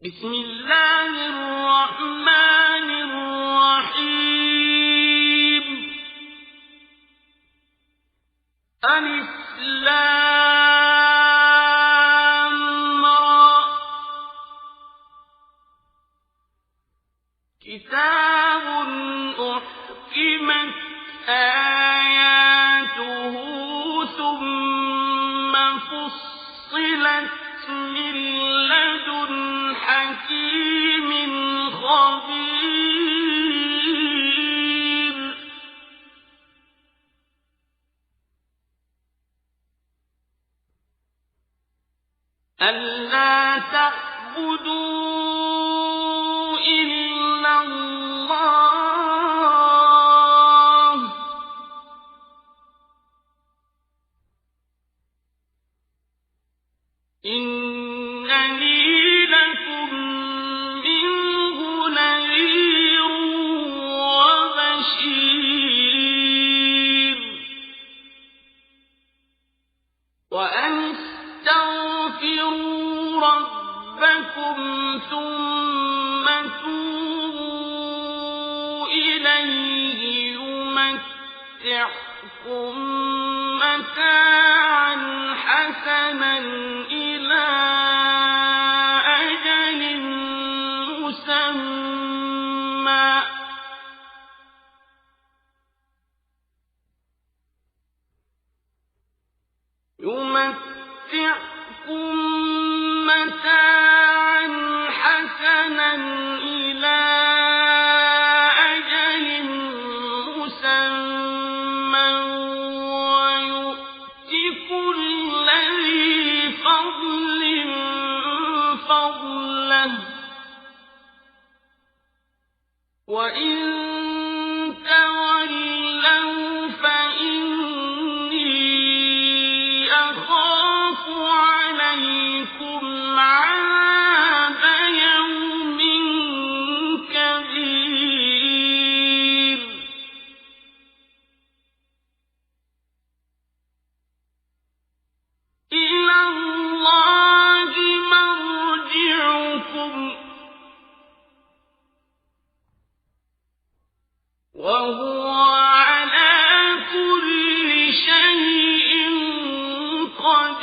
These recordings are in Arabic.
بسم الله الرحمن الرحيم. ألف لام را. كتاب أحكمت آياته ثم فصلت من لدن حكيم خبير. ألا تعبدوا إلا الله إنني لكم منه نذير وبشير. وأن استغفروا ربكم ثم توبوا إليه يمتعكم متاعا حسنا إلى أجل مسمى ويؤت كل ذي فضل فضله. وإن تولوا فإني أخاف عليكم عذاب يوم كبير. إلى الله مرجعكم وهو على كل شيء قدير.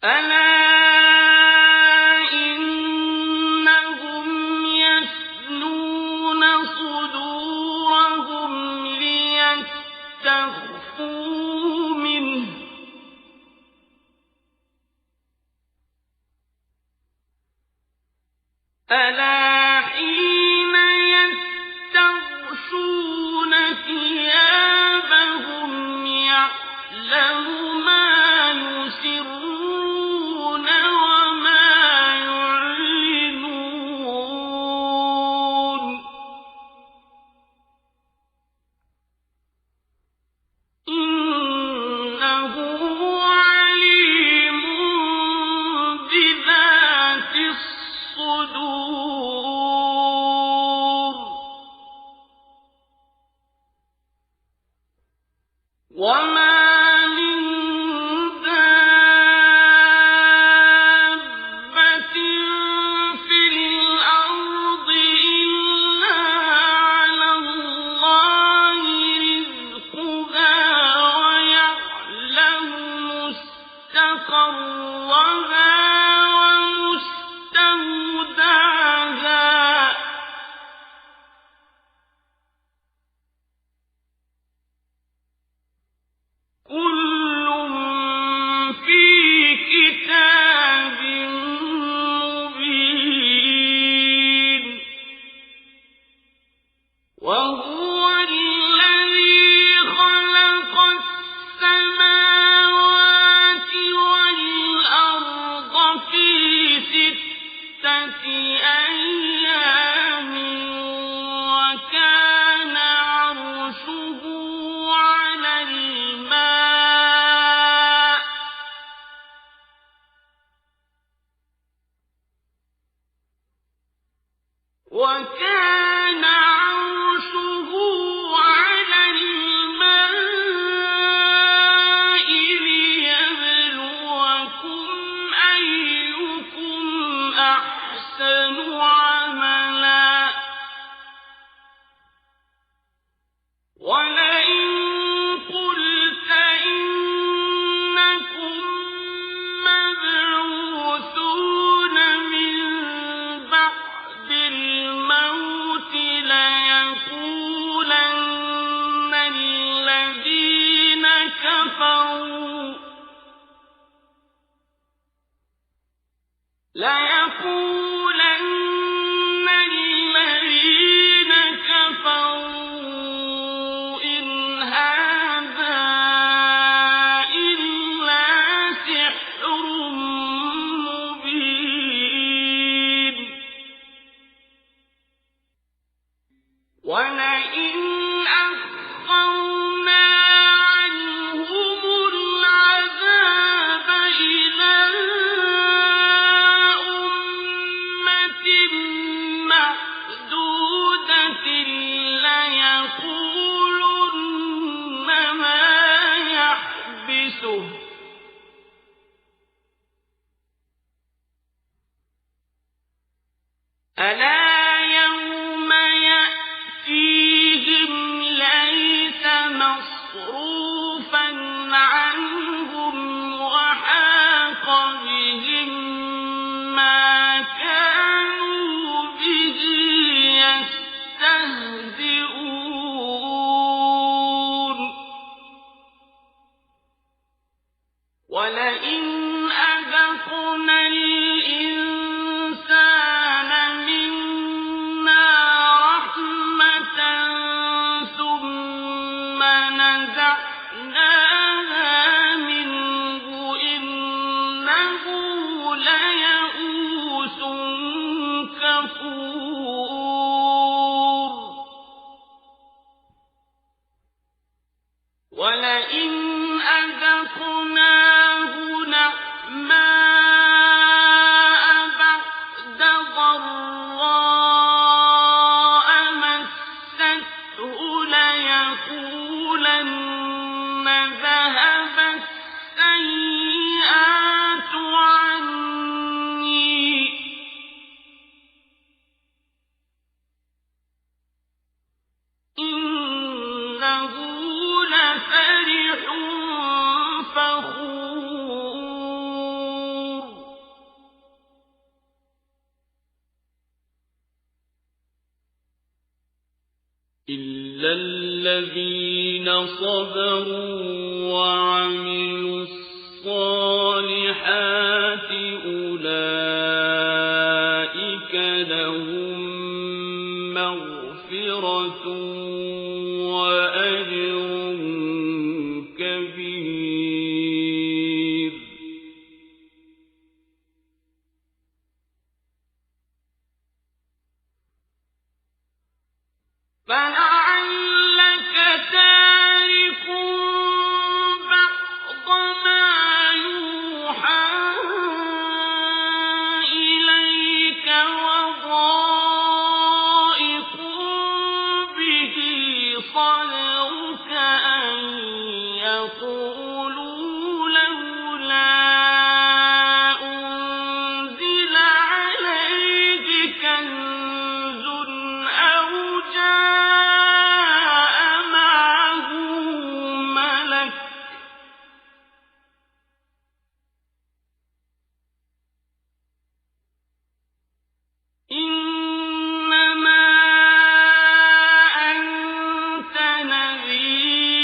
ألا إنهم يثنون صدورهم ليستخفوا منه ألا حين يستغشون ثيابهم يعلم ما يسرون وما يعلنون إنه عليم بذات الصدور. وما من دابة في الأرض إلا على الله رزقها ويعلم مستقرها ومستودعها وَلَئِن قُلْتَ إِنَّكُم مَّبْعُوثُونَ مِن بَعْدِ الْمَوْتِ لَيَقُولَنَّ الَّذِينَ كَفَرُوا إِنْ هَٰذَا إِلَّا سِحْرٌ مُّبِينٌ وَلَئِنْ أَخَّرْنَا عَنْهُمُ الْعَذَابَ إِلَىٰ أُمَّةٍ مَّعْدُودَةٍ لَّيَقُولُنَّ مَا يَحْبِسُهُ ۗ أَلَا يَوْمَ يَأْتِيهِمْ لَيْسَ مَصْرُوفًا عَنْهُمْ وَحَاقَ بِهِم مَّا كَانُوا بِهِ يَسْتَهْزِئُونَ وَلَئِنْ أَذَقْنَا الْإِنسَانَ مِنَّا رَحْمَةً ثُمَّ نَزَعْنَاهَا مِنْهُ إِنَّهُ لَيَئُوسٌ كَفُورٌ وَلَئِنْ أَذَقْنَاهُ نَعْمَاءَ بَعْدَ ضَرَّاءَ مَسَّتْهُ لَيَقُولَنَّ ذَهَبَ السَّيِّئَاتُ عَنِّي ۚ إِنَّهُ لَفَرِحٌ فَخُورٌ إِلَّا الَّذِينَ صَبَرُوا وَعَمِلُوا الصَّالِحَاتِ أُولَٰئِكَ لَهُم مَّغْفِرَةٌ وَأَجْرٌ كَبِيرٌ فَلَعَلَّكَ تَارِكٌ بَعْضَ مَا يُوحَىٰ إِلَيْكَ وَضَائِقٌ بِهِ صَدْرُكَ أَن يَقُولُوا لَوْلَا أُنزِلَ عَلَيْهِ كَنزٌ أَوْ جَاءَ مَعَهُ مَلَكٌ ۚ إِنَّمَا أَنتَ نَذِيرٌ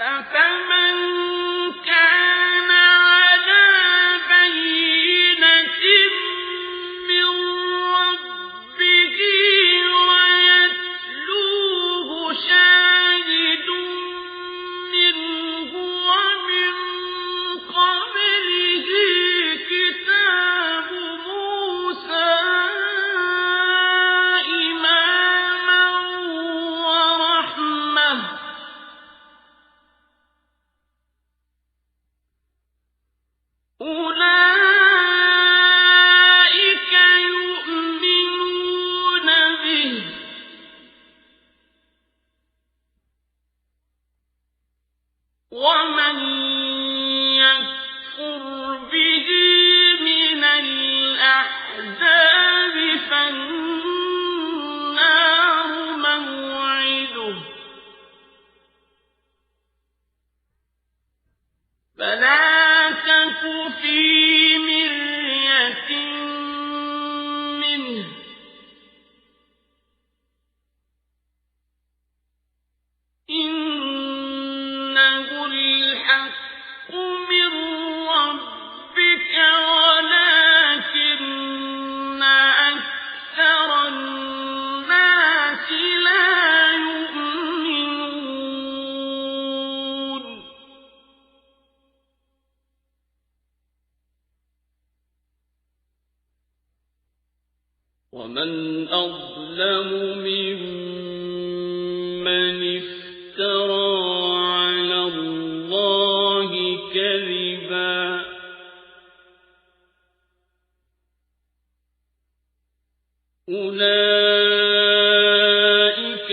أفمن كان على بينة من ربه ويتلوه شاهد منه ومن قبله كتاب موسى إماما ورحمة أولئك يؤمنون به ومن يكفر به من الأحزاب فالنار موعده فلا تك في مرية منه إنه الحق من ربك ولكن أكثر الناس لا يؤمنون ومن أظلم ممن افترى على الله كذبا أولئك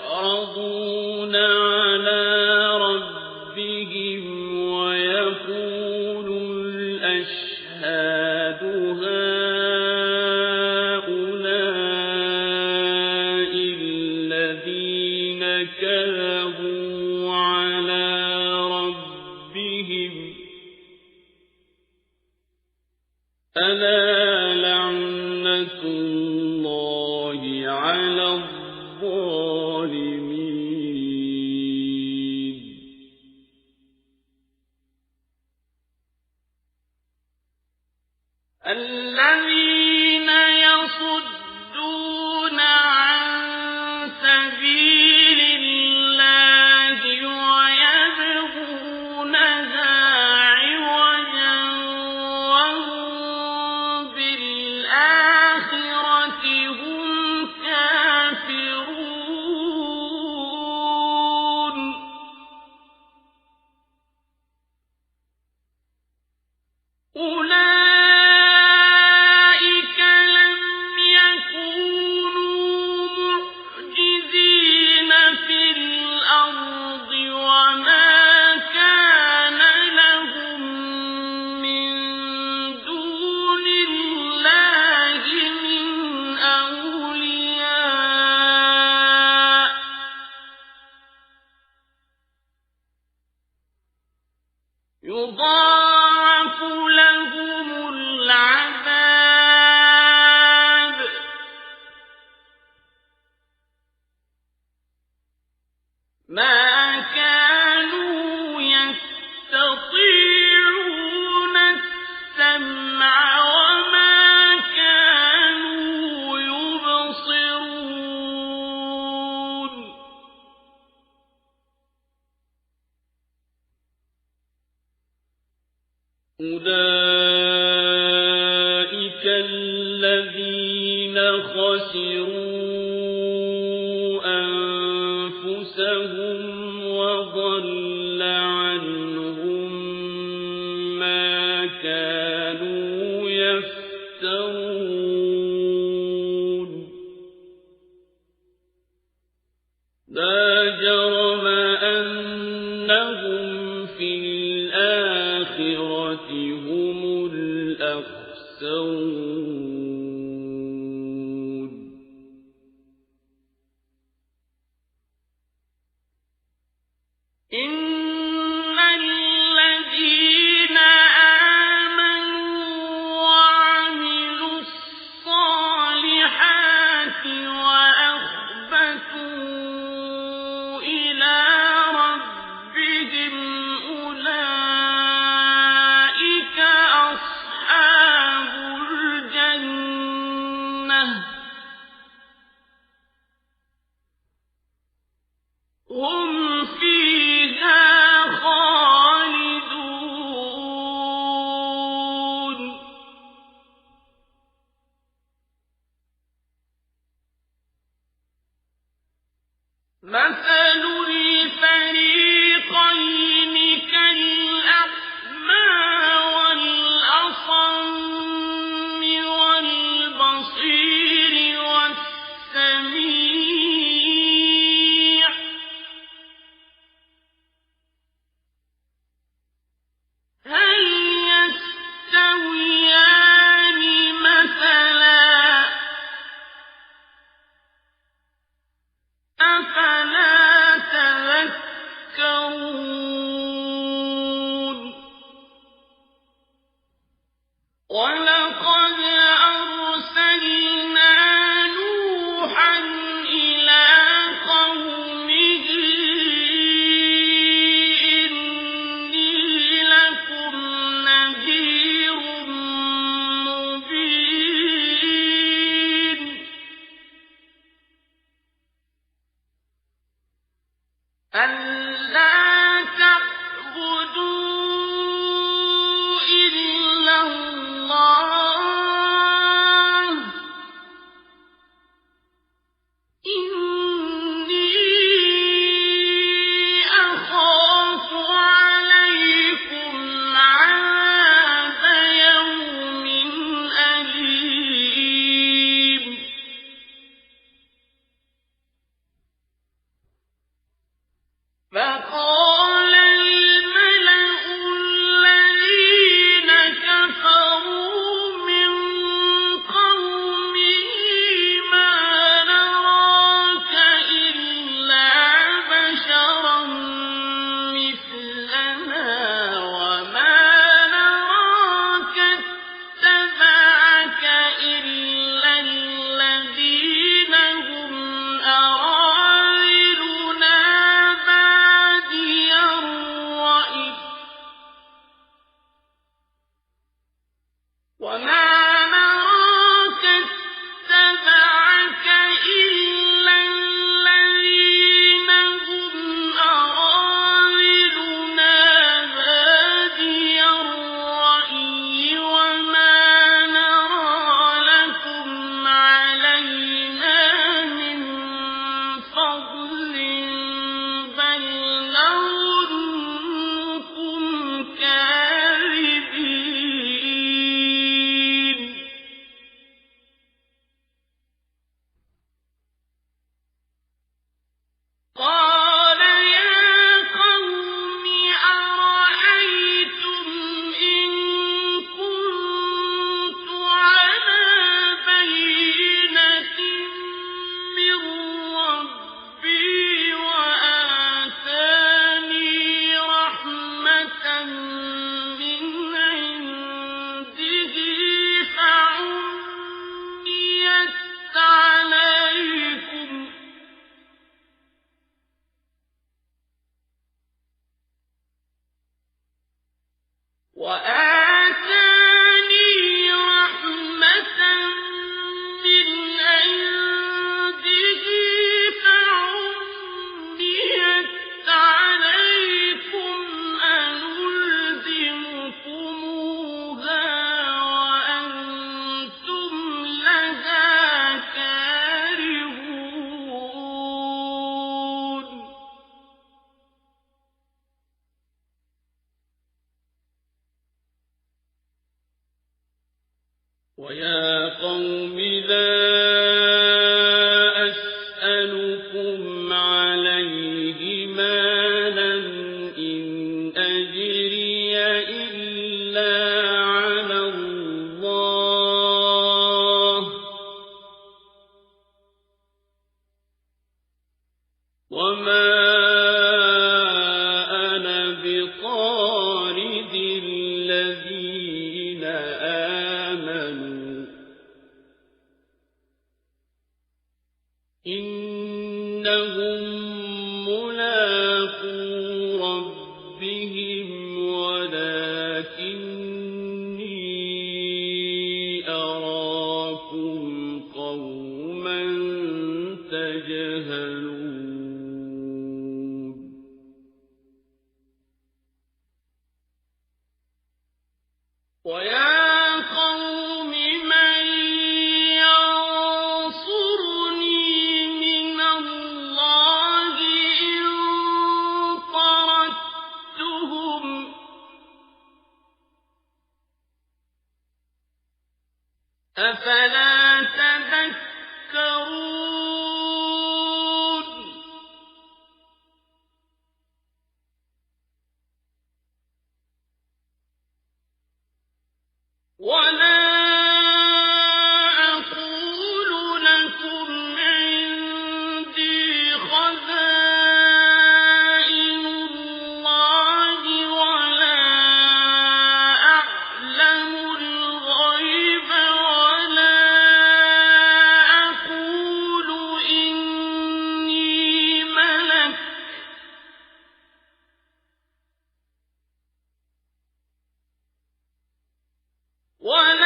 يعرضون على ربهم ويقول الأشهاد هؤلاء الذين كذبوا على ربهم ألا لعنة الله على الظالمين الذين يصدون عن سبيل الله ويبغونها عوجا وهم بالآخرة هم كافرون أولئك لم يكونوا معجزين في الأرض وما كان لهم من دون الله من أولياء يضاعف لهم العذاب ما كانوا يستطيعون السمع وما كانوا يبصرون أولئك الذين خسروا أنفسهم وضل عنهم ما كانوا يفترون لا جرم أنهم في الآخرة هم الأخسرون إن الذين آمنوا وعملوا الصالحات وأخبتوا إلى ربهم وآتاني رحمة من عنده فعميت عليكم أنلزمكموها وأنتم لها كارهون ويا قوم لا أسألكم عليه مالا إن أجري إلا على الله وما أنا بطارد الذين آمنوا إنهم ملاقو ربهم ولكني أراكم قوما تجهلون ويا قوم من ينصرني من الله إن طردتهم أفلا تذكرون ولا أقول لكم عندي خزائن الله ولا أعلم الغيب ولا أقول إني ملك ولا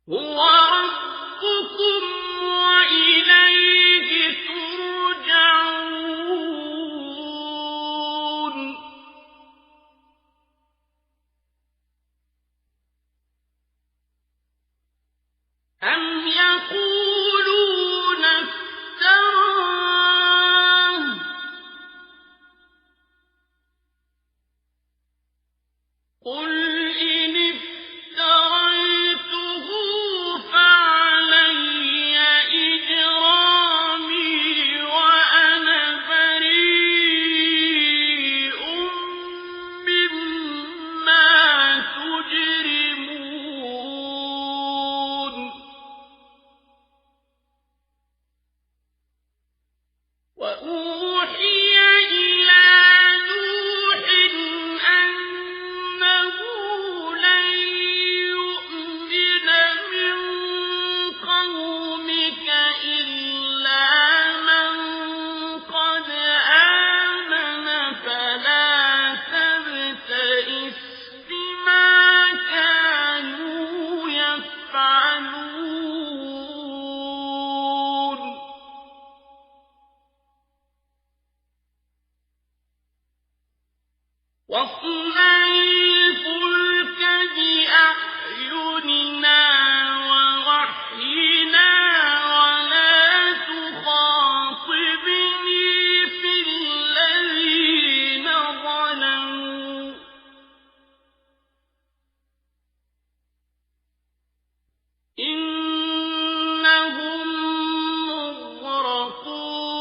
هُوَ رَبُّكُمْ وَإِلَيْهِ تُرْجَعُونَ أَمْ يَقُولُونَ افْتَرَاهُ ۖ قُلْ إِنِ افْتَرَيْتُهُ فَعَلَيَّ إِجْرَامِي وَأَنَا بَرِيءٌ مِّمَّا تُجْرِمُونَ وَأُوحِيَ إِلَىٰ نُوحٍ أَنَّهُ لَن يُؤْمِنَ مِن قَوْمِكَ إِلَّا مَن قَدْ آمَنَ فَلَا تَبْتَئِسْ بِمَا كَانُوا يَفْعَلُونَ وَاصْنَعِ الْفُلْكَ بِأَعْيُنِنَا وَوَحْيِنَا وَلَا تُخَاطِبْنِي فِي الَّذِينَ ظَلَمُوا إِنَّهُم مُّغْرَقُونَ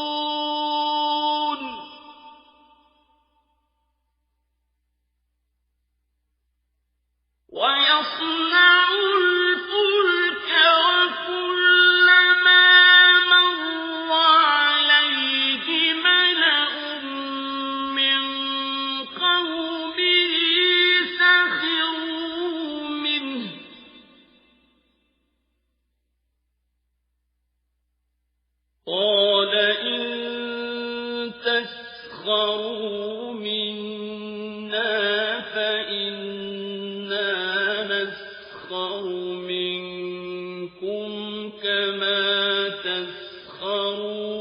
وَيَصْنَعُ الْفُلْكَ وَكُلَّمَا مَرَّ عَلَيْهِ مَلَأٌ مِّن قَوْمِهِ سَخِرُوا مِنْهُ ۚ قَالَ إِن تَسْخَرُوا مِنَّا فَإِنَّا نَسْخَرُ مِنكُمْ كَمَا تَسْخَرُونَ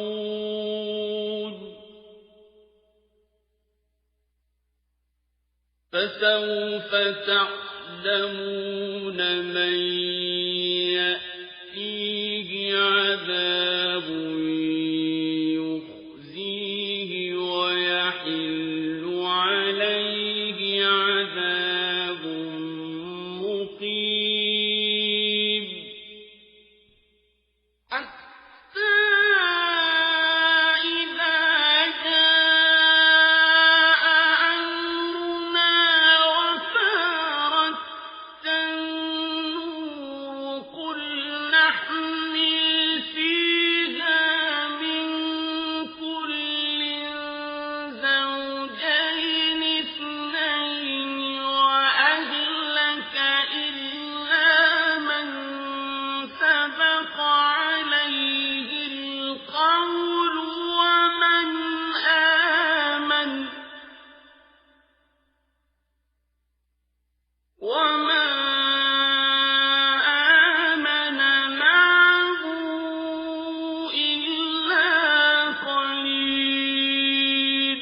فَسَوْفَ تَعْلَمُونَ مَن يَأْتِيهِ عَذَابٌ يُخْزِيهِ وَيَحِلُّ عَلَيْهِ عَذَابٌ مُّقِيمٌ حَتَّىٰ إِذَا جَاءَ أَمْرُنَا وَفَارَتِ النُّورُ قُلْ نَحْمِلُ فِيهَا مِن كُلٍّ زَوْجَيْنِ اثْنَيْنِ وَأَهْلَكَ إِلَّا مَن سَبَقَ عَلَيْهِ الْقَوْلُ وَمَنْ آمَنَ وَمَا آمَنَ مَعَهُ إِلَّا قَلِيلٌ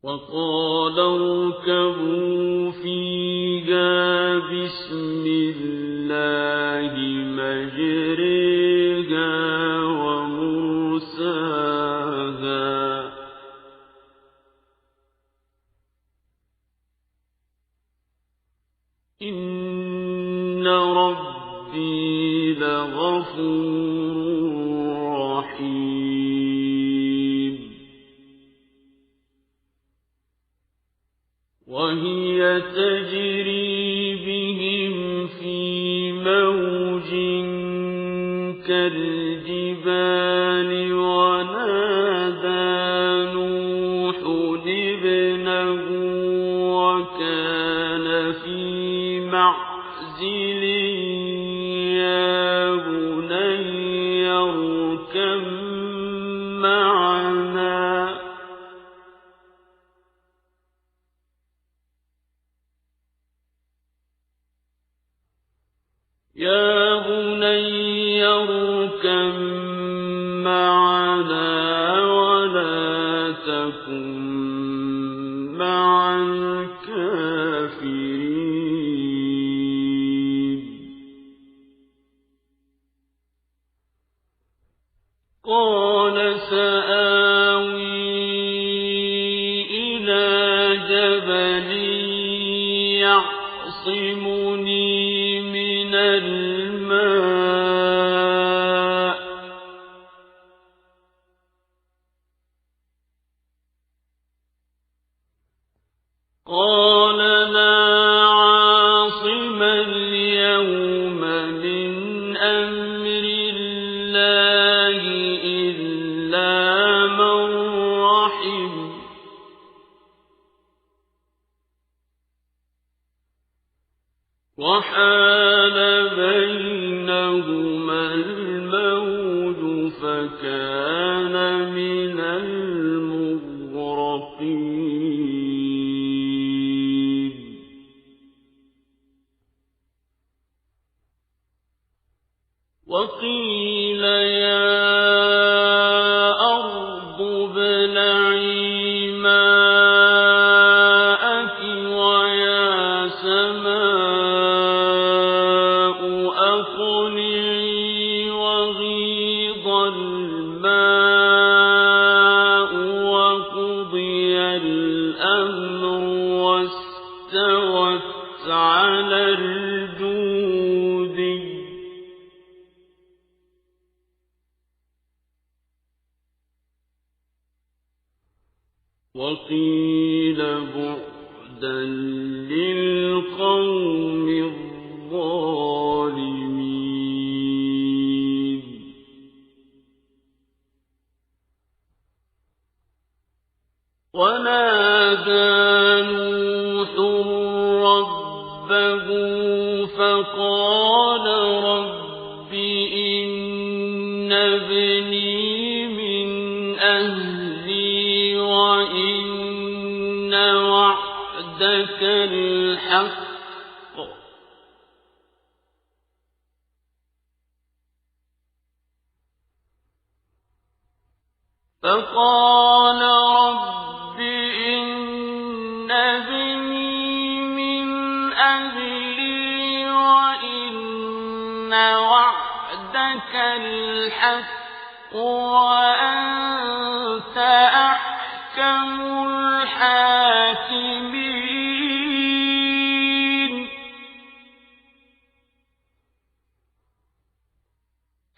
وَقَالَ ارْكَبُوا فِيهَا بِسْمِ اللَّهِ مَجْرَاهَا وَمُرْسَاهَا ۚ إِنَّ رَبِّي لَغَفُورٌ رَّحِيمٌ وَهِيَ تَجْرِي بِهِمْ فِي مَوْجٍ كَالْجِبَالِ وَنَادَىٰ نُوحٌ ابْنَهُ وَكَانَ فِي مَعْزِلٍ يَا بُنَيَّ ارْكَب مَّعَنَا ۖ يا بني اركب معنا ولا تكن مع الكافرين. قال سآوي إلى جبل يعصمني من الماء قال لا عاصم اليوم من أمر الله إلا من رحم وحال بينهما الموج فكان من المغرقين. وقيل يا أرض ابلعي ماءك ويا سماء أقلعي وغيض الماء وقضي الأمر واستوت على الجودي. وقيل بعدا للقوم الظالمين. ونادى نوح ربه فقال رب إن ابني من أهلي وإن وعدك الحق فقال رب إن ابني من أهلي وإن وعدك الحق وأنت أحكم الحاكمين.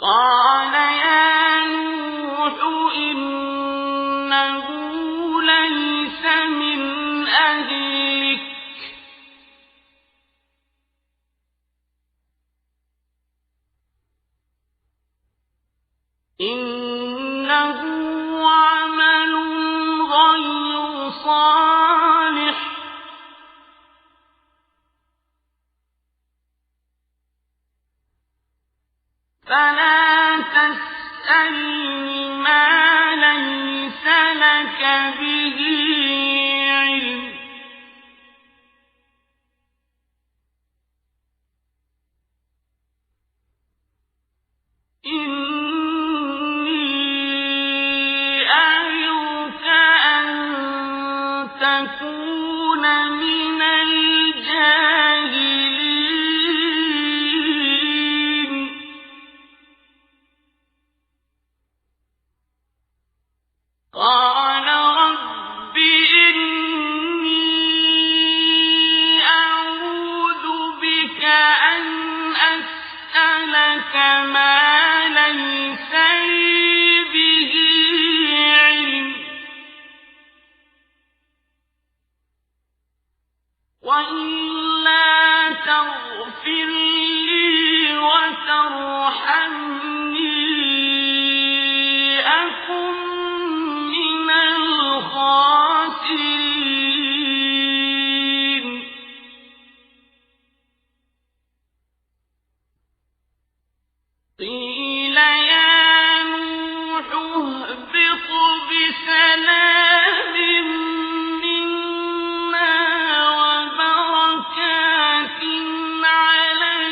قال يا نوح إنه ليس من أهلك إنه عمل غير صالح فلا تسألني ما ليس لك به علم إني أعظك أن تكون من الجاهلين. قال رب إني أعوذ بك أن أسألك ما ليس لي به علم وإلا تغفر لي وترحمني أكن من الخاسرين. قيل يا نوح اهبط بسلام منا وبركات عليك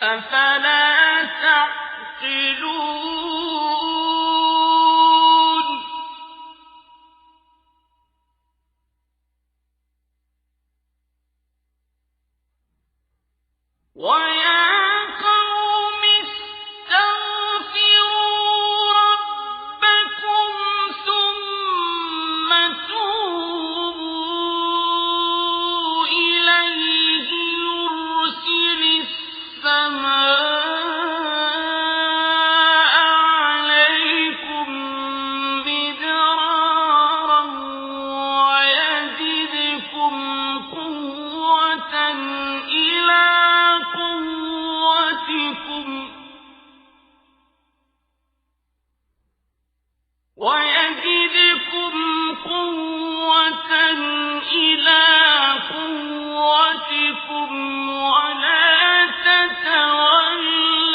أفلا تعقلون ويا قوم استغفروا ربكم ثم توبوا إليه يرسل السماء عليكم مدرارا ويزدكم قوة إلى قوتكم ولا تتولوا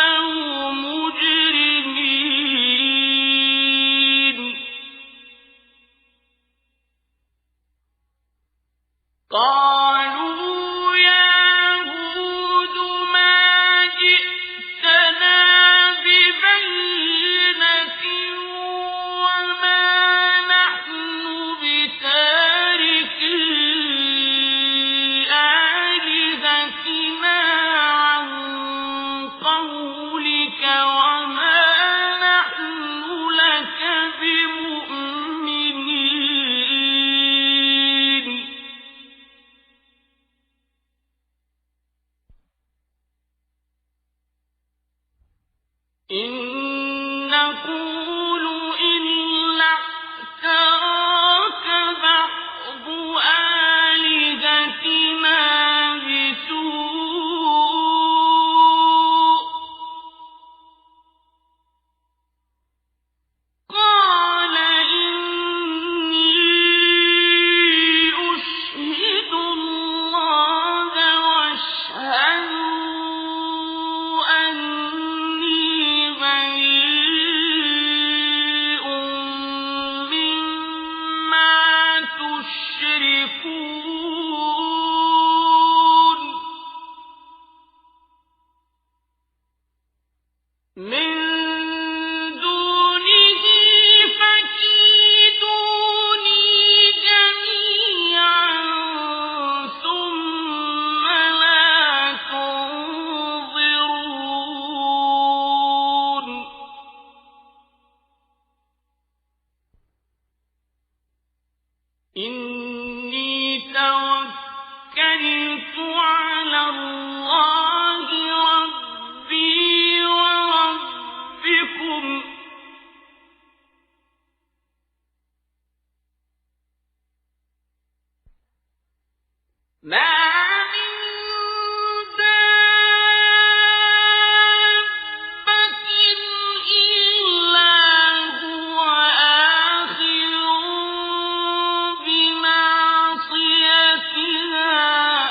مجرمين قالوا يا هود ما جئتنا ببينة وما نحن بتاركي آلهتنا عن قولك وما نحن لك بمؤمنين إن نقول إلا اعتراك بعض آلهتنا بسوء قال إني أشهد الله واشهدوا أني بريء مما تشركون من دونه فكيدوني جميعا ثم لا تنظرون إني توكلت على الله ربي وربكم ما من دابة إلا هو آخذ بناصيتها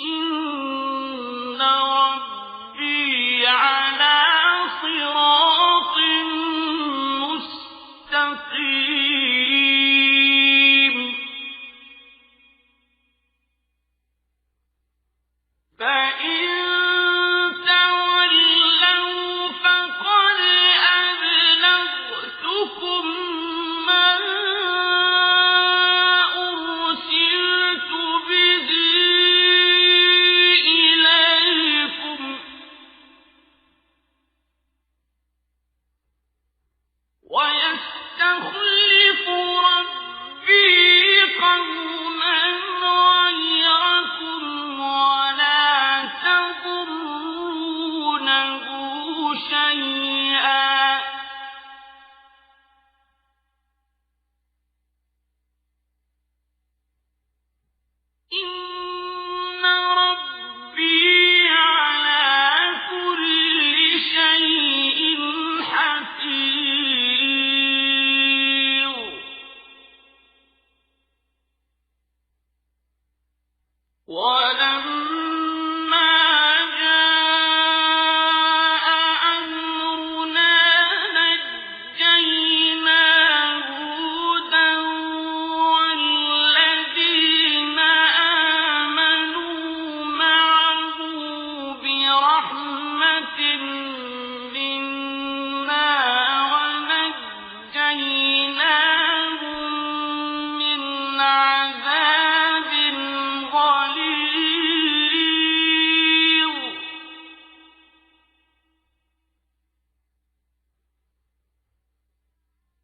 إن ربي على صراط مستقيم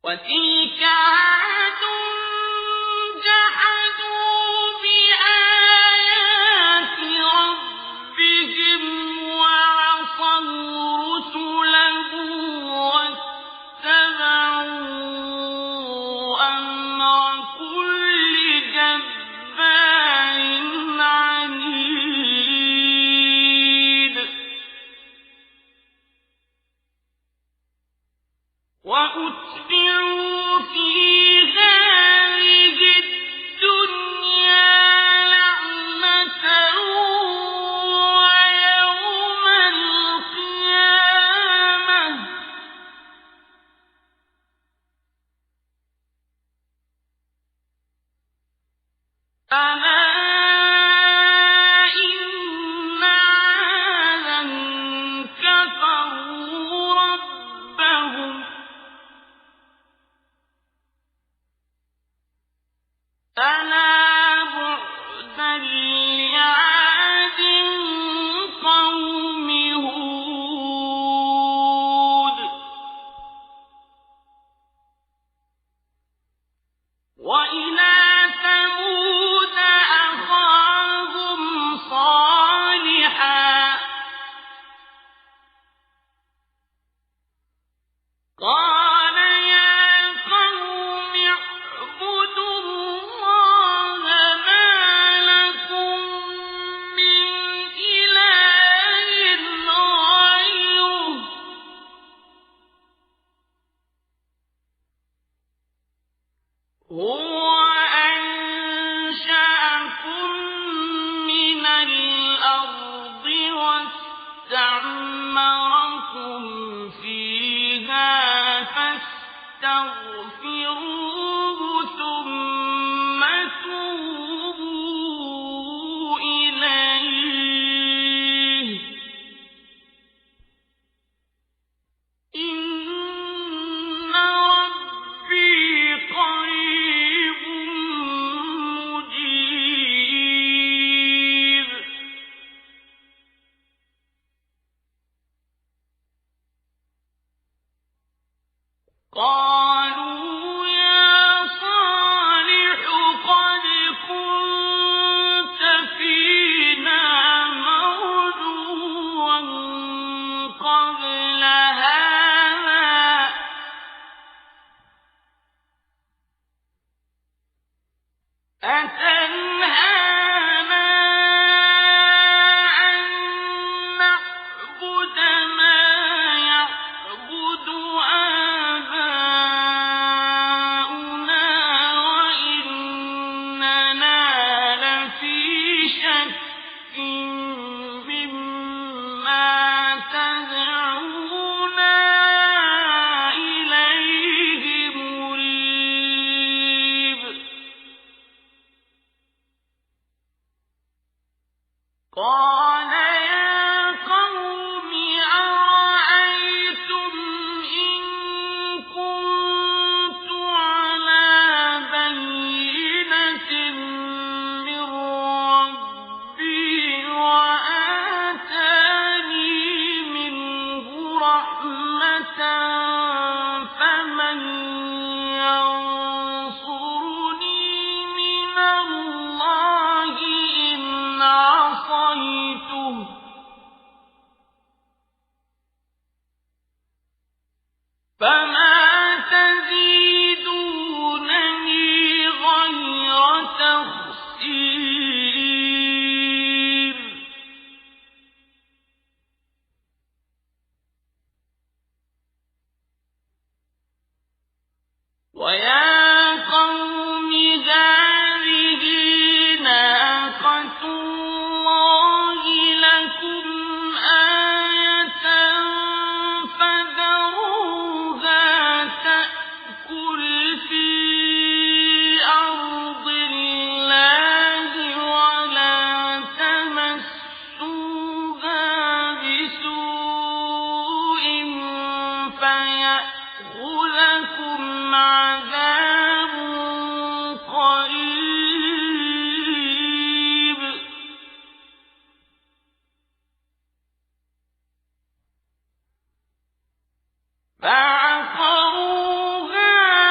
وتلك عاد جحدوا بآيات ربهم وعصوا رسله واتبعوا أمر كل جبار عنيد وأتبعوا في هذه الدنيا لعنة ويوم القيامة ألا إن عادا كفروا ربهم ألا بعدا لعاد قوم هود وإلى ثمود أخاهم صالحا قال يا قوم اعبدوا الله ما لكم من إله غيره هو أنشأكم من الأرض واستعمركم فيها فاستغفروه ثم توبوا إليه إن ربي قريب مجيب قالوا يا صالح قد كنت فينا مرجوا قبل هذا أتنهانا أن نعبد ما يعبد آباؤنا وإننا لفي شك مما تدعونا إليه مريب قال يا قوم أرأيتم إن كنت على بينة من ربي وآتاني منه رحمة فمن ينصرني من الله إن عصيته فما تزيدونني غير تخسير ويا قوم هذه ناقة الله لكم آية فذروها تأكل في أرض الله ولا تمسوها بسوء فيأخذكم عذاب قريب فعقروها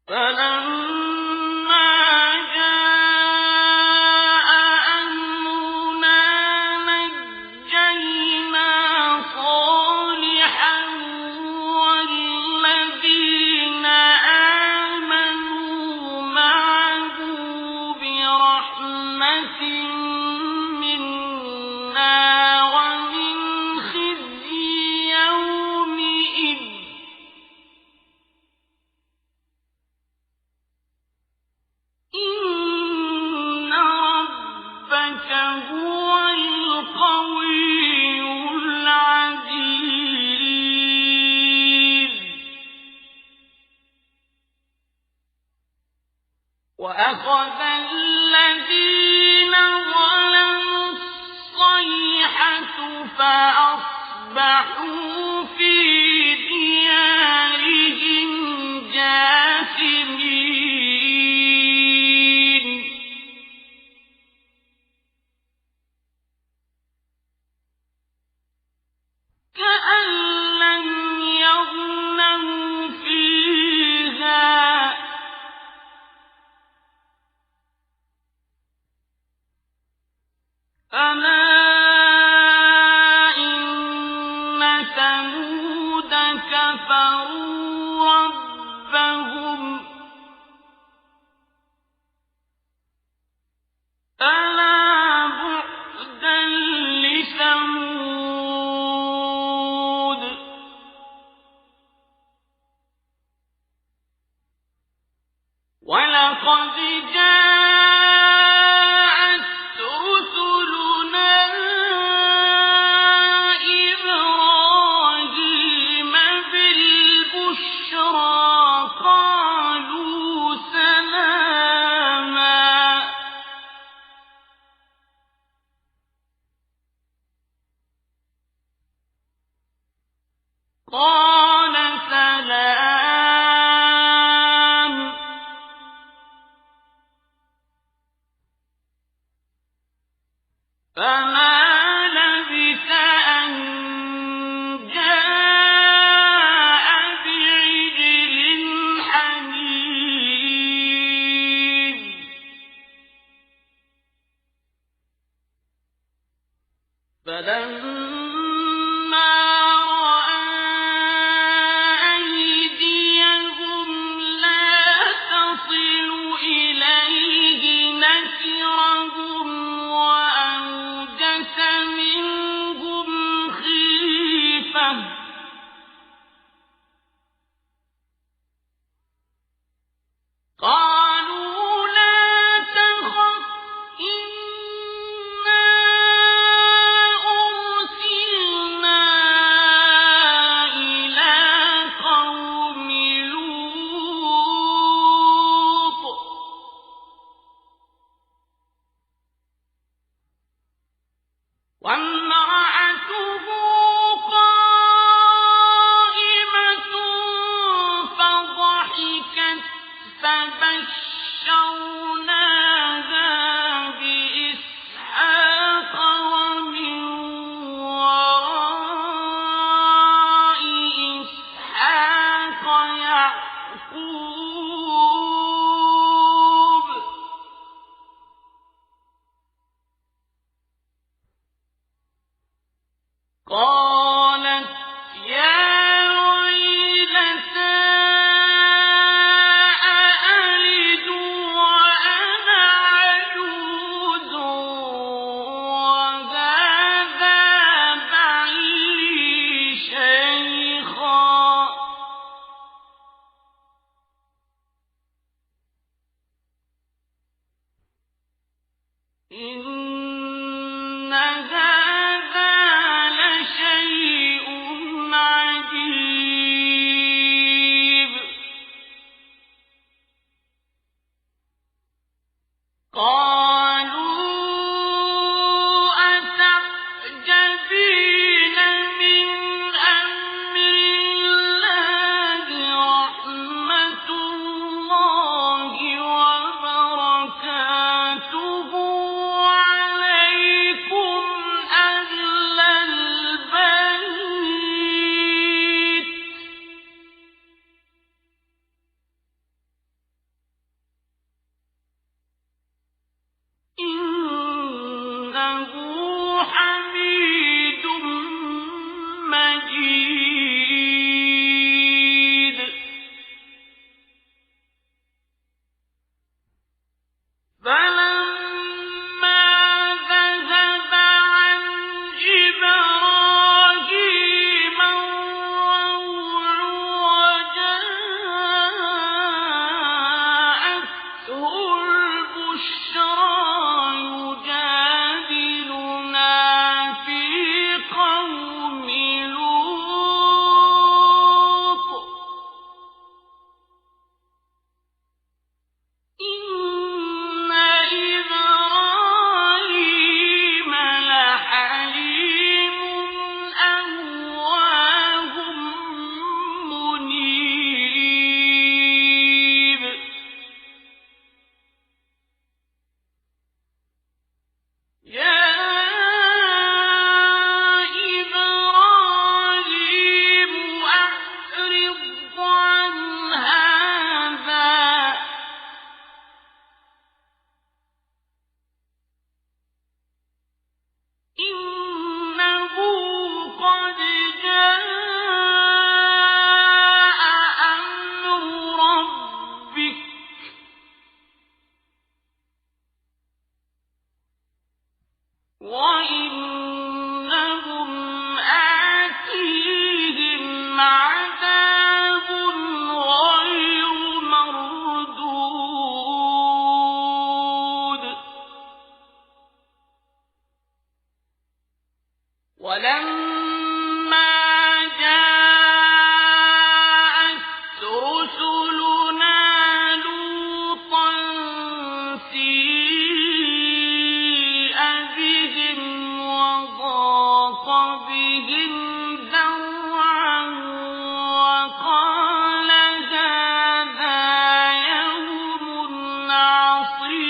فلما جاء أمرنا نجينا صالحا والذين آمنوا معه برحمة منا ومن خزي يومئذ إن ربك هو القوي العزيز وأخذ الذين ظلموا الصيحة فأصبحوا في ديارهم جاثمين كأن لم يغنوا فيها ألا إن ثمود كفروا ربهم ألا بعدا لثمود ولقد جاءت رسلنا إبراهيم بالبشرى قالوا سلاما مجيد فلما ذهب عن إبراهيم الروع وجاءته البشرى يجادلنا في قوم لوط إن إبراهيم لحليم أواه منيب يا إبراهيم أعرض عن هذا إنه قد جاء أمر ربك وإنهم آتيهم عذاب غير مردود ولما جاءت رسلنا لوطا سيء بهم وضاق بهم ذرعا وقال هذا يوم عصيب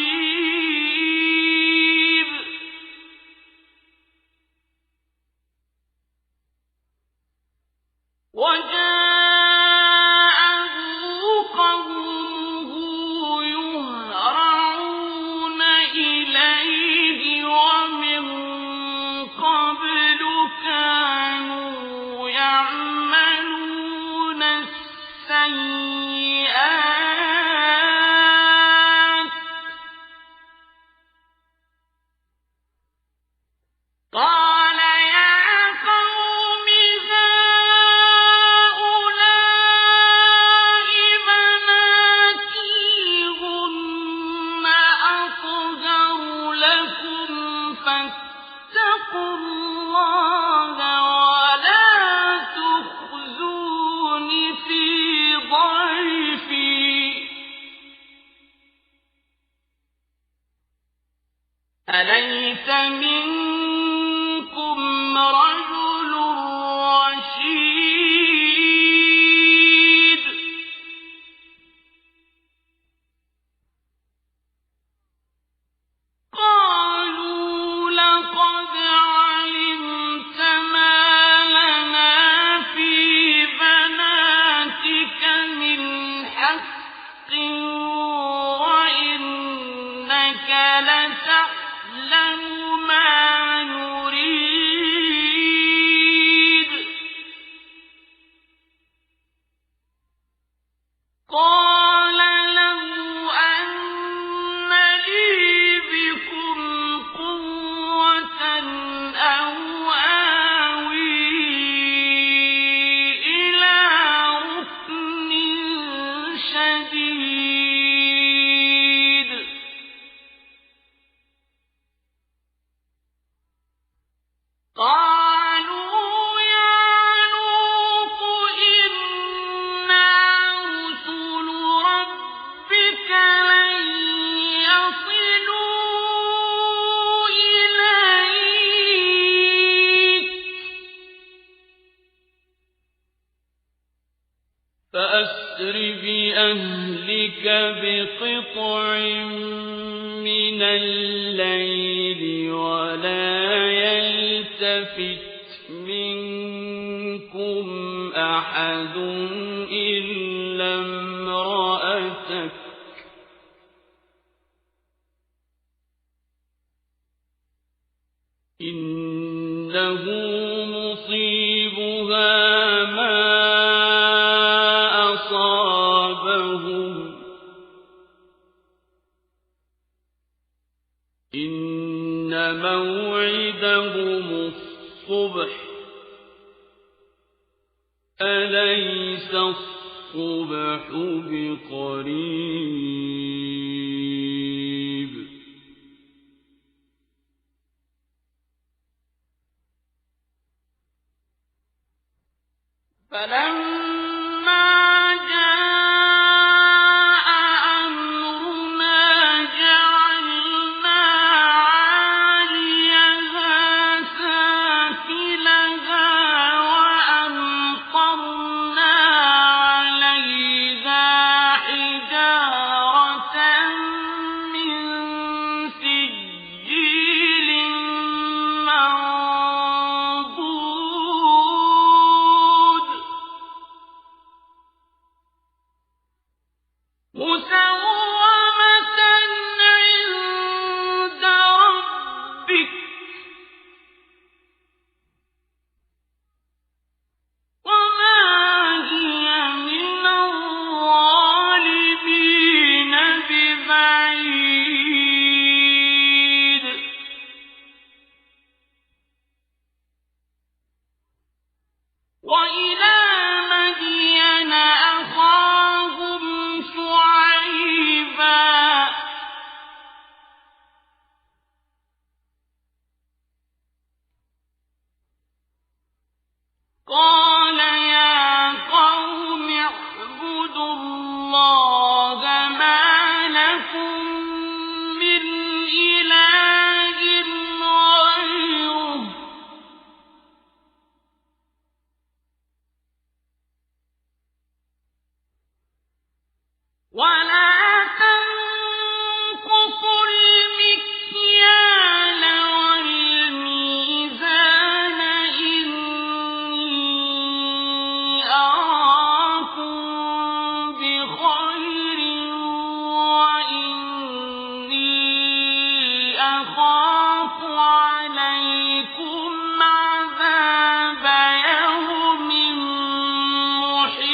وجاءه قومه يهرعون إليه ومن قبل كانوا يعملون السيئات قال يا قوم هؤلاء بناتي هن أطهر لكم فاتقوا الله ولا تخزون في ضيفي أليس منكم رجل رشيد قالوا لقد علمت ما لنا في بناتك من حق وإنك لتعلم ما نريد قال لو أن لي بكم قوة أو آوي إلى ركن شديد قالوا يا لوط إنا رسل ربك لن يصلوا إليك فأسر بأهلك بقطع من الليل ولا يلتفت منكم أحد إلا امرأتك إنه مصيبها يصيبها ما أصابهم إن موعدهم الصبح أليس الصبح بقريب فلما جاء أمرنا جعلنا عاليها سافلها وأمطرنا عليها حجارة من سجيل منضود مسومة عند ربك وما هي من الظالمين ببعيد وإلى مدين أخاهم شعيبا قال يا قوم اعبدوا الله ما لكم من إله غيره ولا تنقصوا المكيال والميزان إني أراكم بخير وإني أخاف عليكم عذاب يوم محيط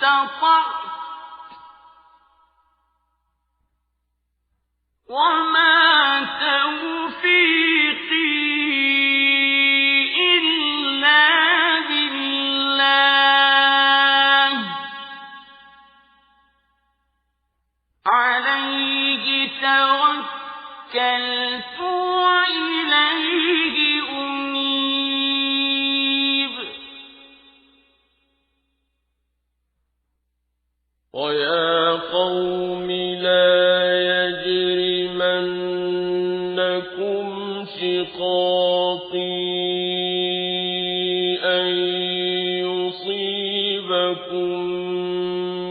اسْتَطَعْتُ وَمَا تَوْفِيقِي إِلَّا بِاللَّهِ ۚ عَلَيْهِ تَوَكَّلْتُ وَإِلَيْهِ أُنِيبُ. وَيَا قَوْمِ لَا يَجْرِمَنَّكُمْ شِقَاقِي أَن يُصِيبَكُم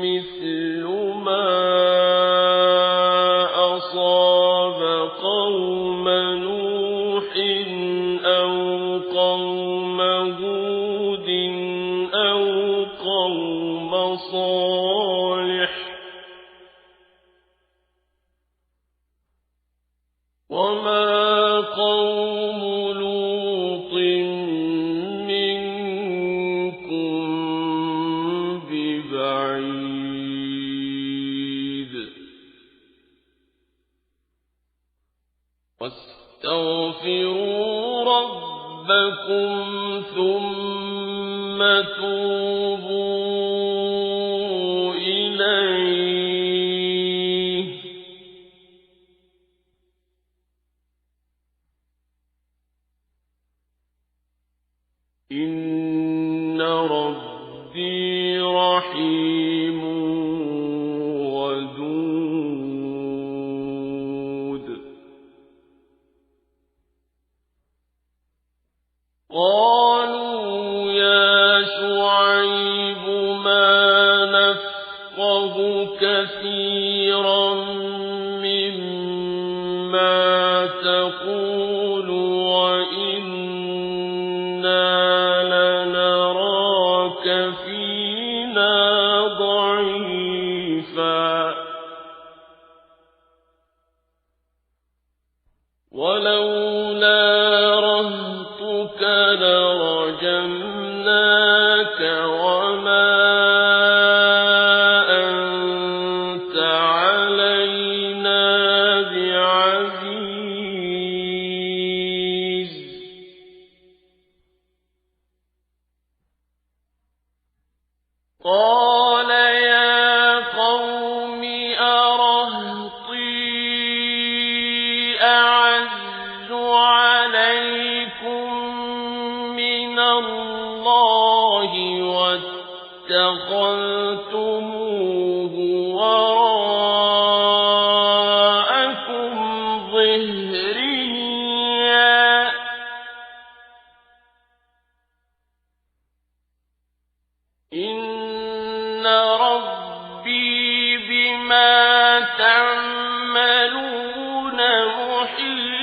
مِّثْلُ مَا أَصَابَ قَوْمَ نُوحٍ أَوْ قَوْمَ هُودٍ أَوْ قَوْمَ صَالِحٍ ۚ وَمَا قَوْمُ لُوطٍ مِّنكُم بِبَعِيدٍ. وَاسْتَغْفِرُوا رَبَّكُمْ ثُمَّ تُوبُوا إِلَيْهِ إِنَّ رَبِّي رَحِيمٌ وَدُودٌ. قَالُوا يَا شُعَيْبُ مَا نَفْقَهُ كَثِيرًا مِّمَّا تَقُولُ وَإِنَّا لَنَرَاكَ فِينَا ضَعِيفًا وَلَوْلَا رَهْطُكَ لَرَجَمْنَاكَ وَمَا أَنتَ عَلَيْنَا بِعَزِيزٍ. قَالَ يَا قَوْمِ أَرَهْطِي أَعَزُّ عَلَيْكُم مِّنَ اللَّهِ وَاتَّخَذْتُمُوهُ وَرَاءَكُمْ ظِهْرِيًّا ۖ إِنَّ رَبِّي بِمَا تَعْمَلُونَ مُحِيطٌ.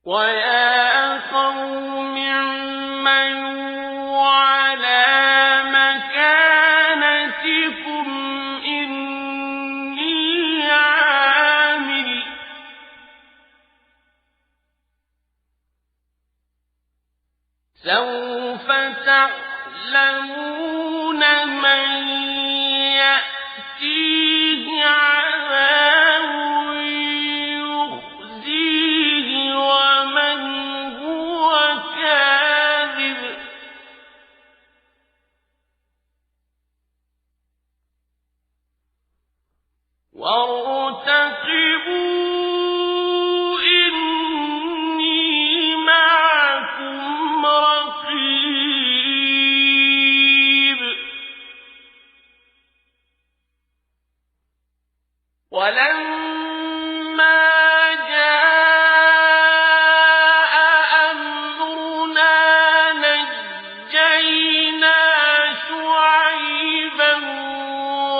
وَيَا قَوْمِ اعْمَلُوا عَلَىٰ مَكَانَتِكُمْ إِنِّي عَامِلٌ ۖ سَوْفَ تَعْلَمُونَ مَن يَأْتِيهِ عَذَابٌ يُخْزِيهِ وَمَنْ هُوَ كَاذِبٌ ۖ وَارْتَقِبُوا إِنِّي مَعَكُمْ رَقِيبٌ. وَلَمَّا جَاءَ أَمْرُنَا نَجَّيْنَا شُعَيْبًا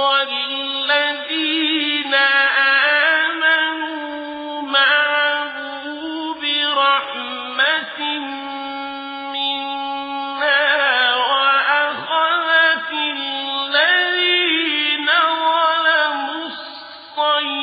وَالَّذِينَ آمَنُوا مَعَهُ بِرَحْمَةٍ مِّنَّا وَأَخَذَتِ الَّذِينَ ظَلَمُوا الصَّيْحَةُ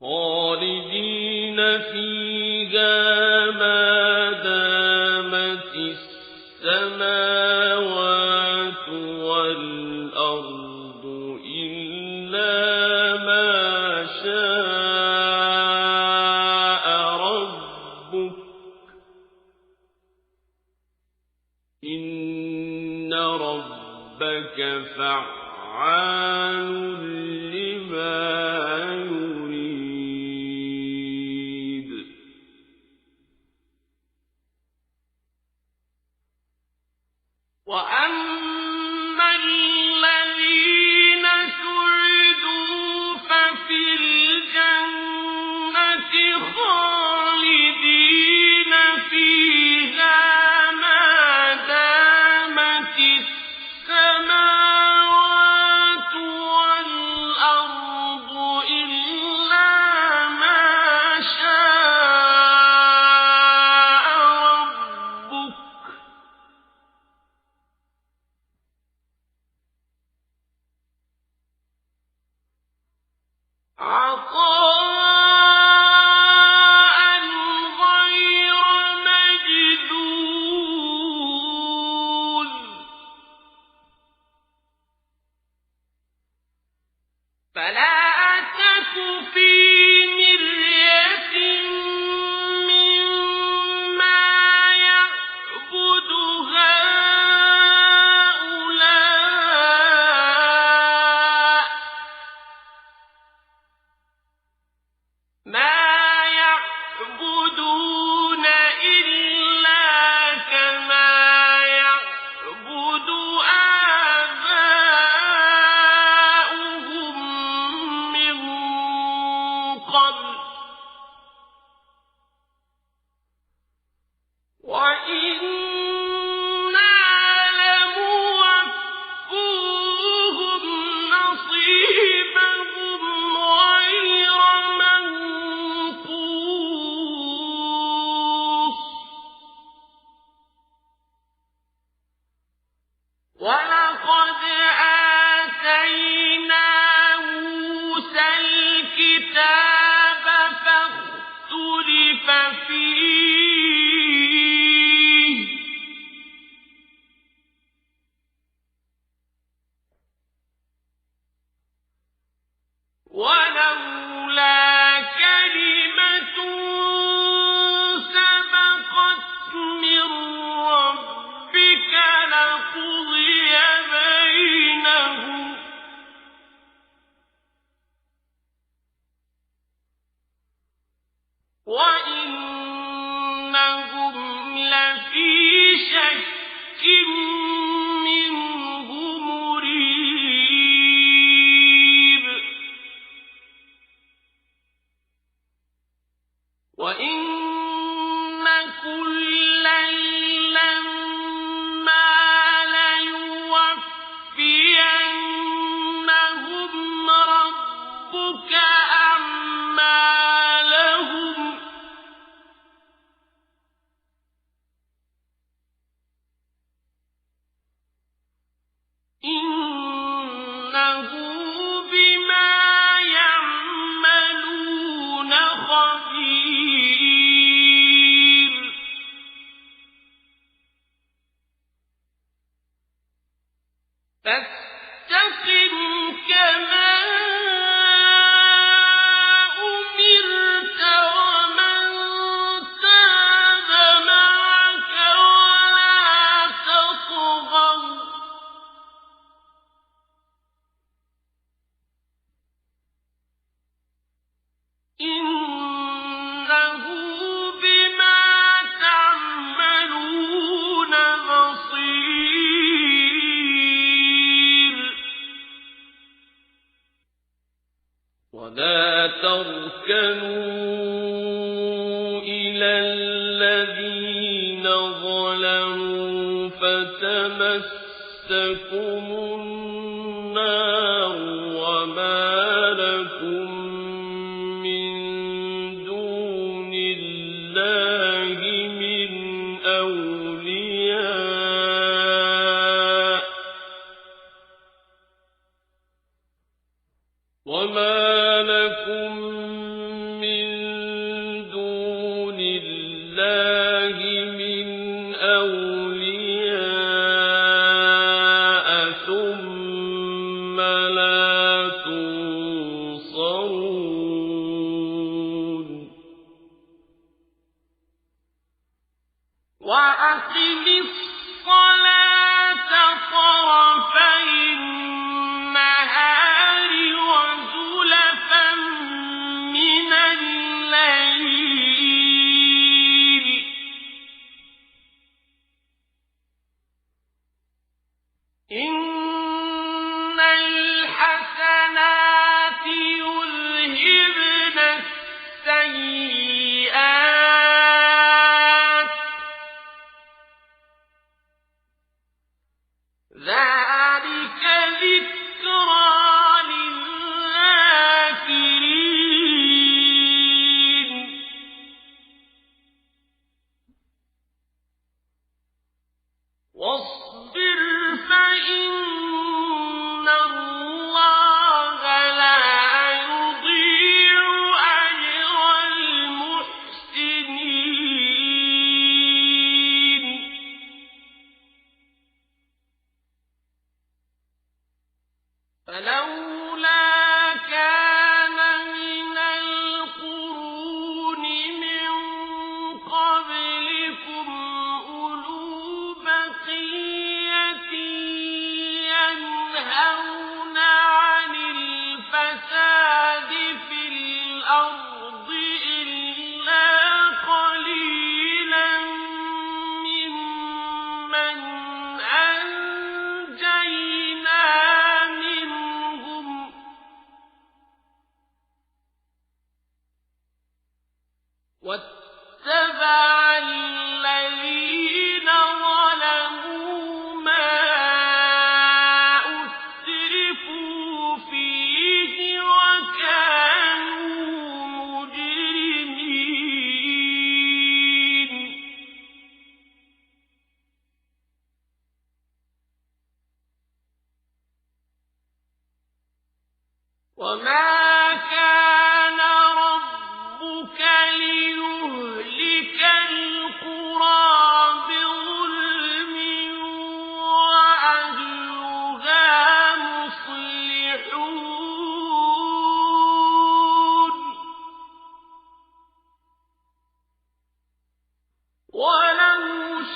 خالدين فيها ما إِنَّ رَبَّكَ فَعَّالٌ لِّمَا يُرِيدُ وَأَمَّا الَّذِينَ سُعِدُوا فَفِي الْجَنَّةِ خَالِدِينَ فِيهَا مَا دَامَتِ السَّمَاوَاتُ وَالْأَرْضُ إِلَّا مَا شَاءَ رَبُّكَ ۖ عَطَاءً غَيْرَ مَجْذُوذٍ فَلَا تَكُ فِي مِرْيَةٍ مِّمَّا يَعْبُدُ هَٰؤُلَاءِ ۚ مَا يَعْبُدُونَ إِلَّا كَمَا يَعْبُدُ آبَاؤُهُم مِّن قَبْلُ ۚ وَإِنَّا لَمُوَفُّوهُمْ نَصِيبَهُمْ غَيْرَ مَنقُوصٍ وَلَقَدْ آتَيْنَا مُوسَى الْكِتَابَ فَاخْتُلِفَ فِيهِ ۚ وَلَوْلَا كَلِمَةٌ سَبَقَتْ مِن رَّبِّكَ لَقُضِيَ بَيْنَهُمْ ۚ وَإِنَّهُمْ لَفِي شَكٍّ مِّنْهُ مُرِيبٍ وَإِنَّ كُلًّا لَّمَّا لَيُوَفِّيَنَّهُمْ رَبُّكَ أَعْمَالَهُمْ ۚ إِنَّهُ بِمَا يَعْمَلُونَ خَبِيرٌ فَاسْتَقِمْ كَمَا أُمِرْتَ وَمَن تَابَ مَعَكَ وَلَا تَطْغَوْا ۚ إِنَّهُ بِمَا تَعْمَلُونَ بَصِيرٌ وَلَا تَرْكَنُوا إِلَى الَّذِينَ ظَلَمُوا فَتَمَسَّكُمُ النَّارُ وَمَا لَكُم مِّن دُونِ اللَّهِ مِنْ أَوْلِيَاءَ ثُمَّ لَا تُنصَرُونَ إن الحسنات يذهبن السيئات ذلك ذكرى للذاكرين واصبر فإن الله لا يضيع أجر المحسنين فلولا كان من القرون من قبلكم أولو بقية ينهون عن الفساد في الأرض إلا قليلا ممن أنجينا منهم واتبع الذين ظلموا ما أترفوا فيه وكانوا مجرمين وما كان ربك ليهلك القرى بظلم وأهلها مصلحون ولو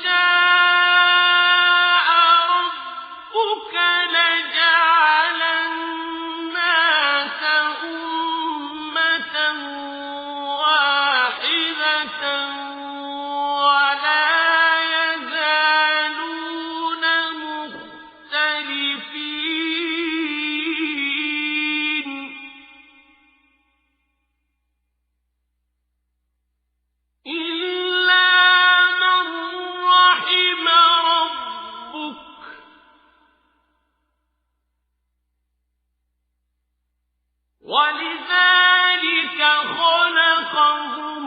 شاء ربك لجعل الناس أمة واحدة ولا يزالون مختلفين إلا من رحم ربك ولذلك خلقهم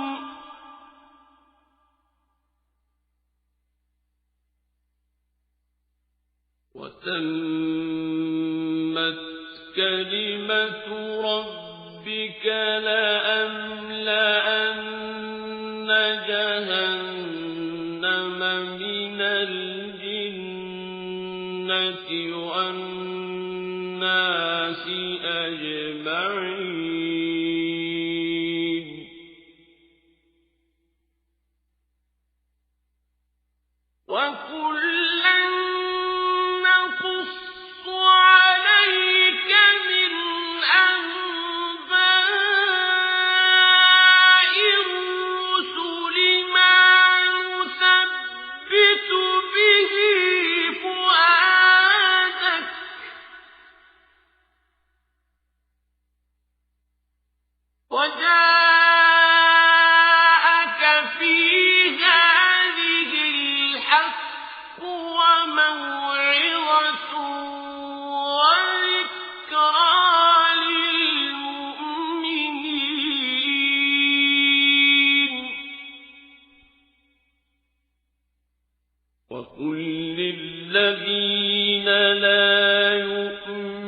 وتمت كلمة ربك لأملأن جهنم من الجنة والناس أجمعين وكلا نقص عليك من أنباء الرسل ما نثبت به فؤادك وجاءك في هذه الحق وموعظة وذكرى للمؤمنين وقل للذين لا يؤمنون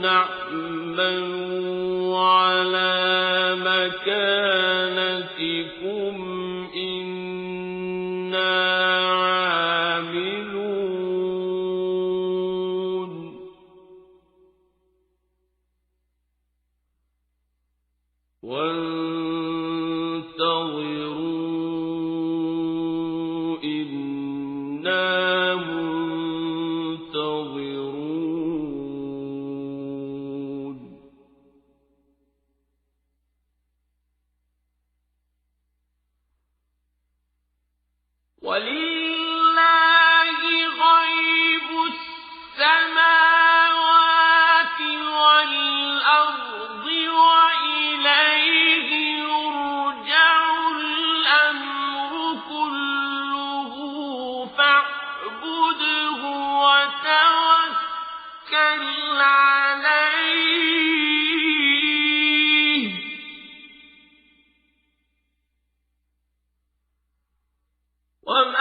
اعملوا على مكانتكم إنا عاملون وانتظروا إنا منتظرون ولله غيب وما